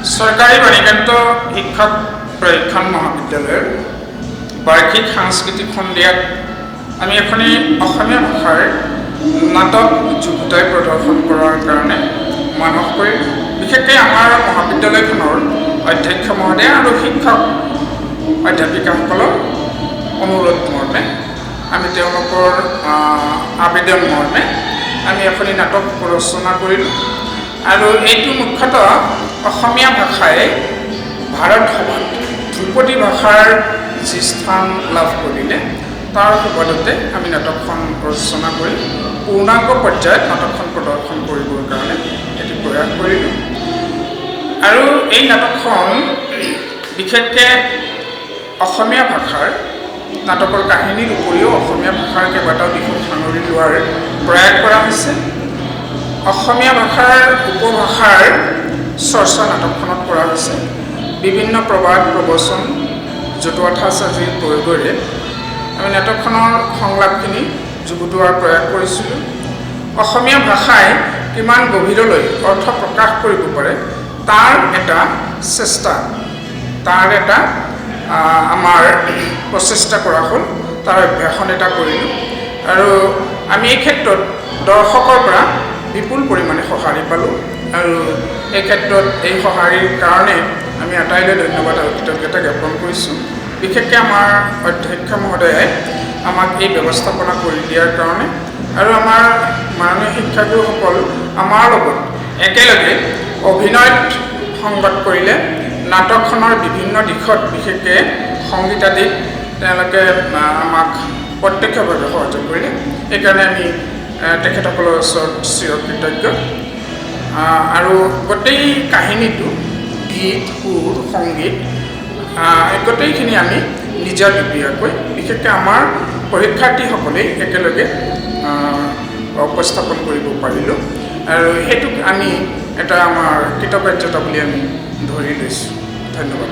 চৰকাৰী বাণীকান্ত শিক্ষক প্ৰশিক্ষণ মহাবিদ্যালয়ৰ বাৰ্ষিক সাংস্কৃতিক সন্ধিয়াত আমি এখনি অসমীয়া ভাষাৰ নাটক যুগুতাই প্ৰদৰ্শন কৰাৰ কাৰণে মানস কৰি বিশেষকৈ আমাৰ মহাবিদ্যালয়খনৰ অধ্যক্ষ মহোদয় আৰু শিক্ষক অধ্যাপিকাসকলৰ অনুৰোধ মৰ্মে আমি তেওঁলোকৰ আবেদন মৰ্মে আমি এখনি নাটক ৰচনা কৰিলোঁ আৰু এইটো মুখ্যতঃ অসমীয়া ভাষাই ভাৰত সভাত ধ্ৰুপদী ভাষাৰ যি স্থান লাভ কৰিলে তাৰ সুবাদতে আমি নাটকখন ৰচনা কৰি পূৰ্ণাংগ পৰ্যায়ত নাটকখন প্ৰদৰ্শন কৰিবৰ কাৰণে এটি প্ৰয়াস কৰিলোঁ আৰু এই নাটকখন বিশেষকৈ অসমীয়া ভাষাৰ নাটকৰ কাহিনীৰ উপৰিও অসমীয়া ভাষাৰ কেইবাটাও দিশত সাঙুৰি লোৱাৰ প্ৰয়াস কৰা হৈছে। অসমীয়া ভাষাৰ উপভাষাৰ চৰ্চা নাটকখনত কৰা হৈছে। বিভিন্ন প্ৰবাদ প্ৰবচন জতুৱা ঠাঁচ আদিৰ প্ৰয়োগেৰে আমি নাটকখনৰ সংলাপখিনি যুগুতোৱাৰ প্ৰয়াস কৰিছিলোঁ। অসমীয়া ভাষাই কিমান গভীৰলৈ অৰ্থ প্ৰকাশ কৰিব পাৰে তাৰ এটা চেষ্টা, তাৰ এটা আমাৰ প্ৰচেষ্টা কৰা হ'ল, তাৰ অভ্যাসন এটা কৰিলোঁ আৰু আমি এই ক্ষেত্ৰত দৰ্শকৰ পৰা বিপুল পৰিমাণে সঁহাৰি পালোঁ আৰু এই ক্ষেত্ৰত এই সঁহাৰিৰ কাৰণে আমি আটাইলৈ ধন্যবাদ আৰু কৃতজ্ঞতা জ্ঞাপন কৰিছোঁ। বিশেষকৈ আমাৰ অধ্যক্ষ মহোদয়ে আমাক এই ব্যৱস্থাপনা কৰি দিয়াৰ কাৰণে আৰু আমাৰ মাননীয় শিক্ষাগুৰুসকল আমাৰ লগত একেলগে অভিনয়ত সংগত কৰিলে নাটকখনৰ বিভিন্ন দিশত বিশেষকৈ সংগীত আদিত তেওঁলোকে আমাক প্ৰত্যক্ষভাৱে সহযোগ কৰিলে। সেইকাৰণে আমি তেখেতসকলৰ ওচৰত চিৰকৃতজ্ঞ আৰু গোটেই কাহিনীটো গীত সুৰ সংগীত গোটেইখিনি আমি নিজাববীয়াকৈ বিশেষকৈ আমাৰ পৰীক্ষাৰ্থীসকলেই একেলগে উপস্থাপন কৰিব পাৰিলোঁ আৰু সেইটোক আমি এটা আমাৰ কৃতকাৰ্যতা বুলি আমি ধৰি লৈছোঁ। ধন্যবাদ।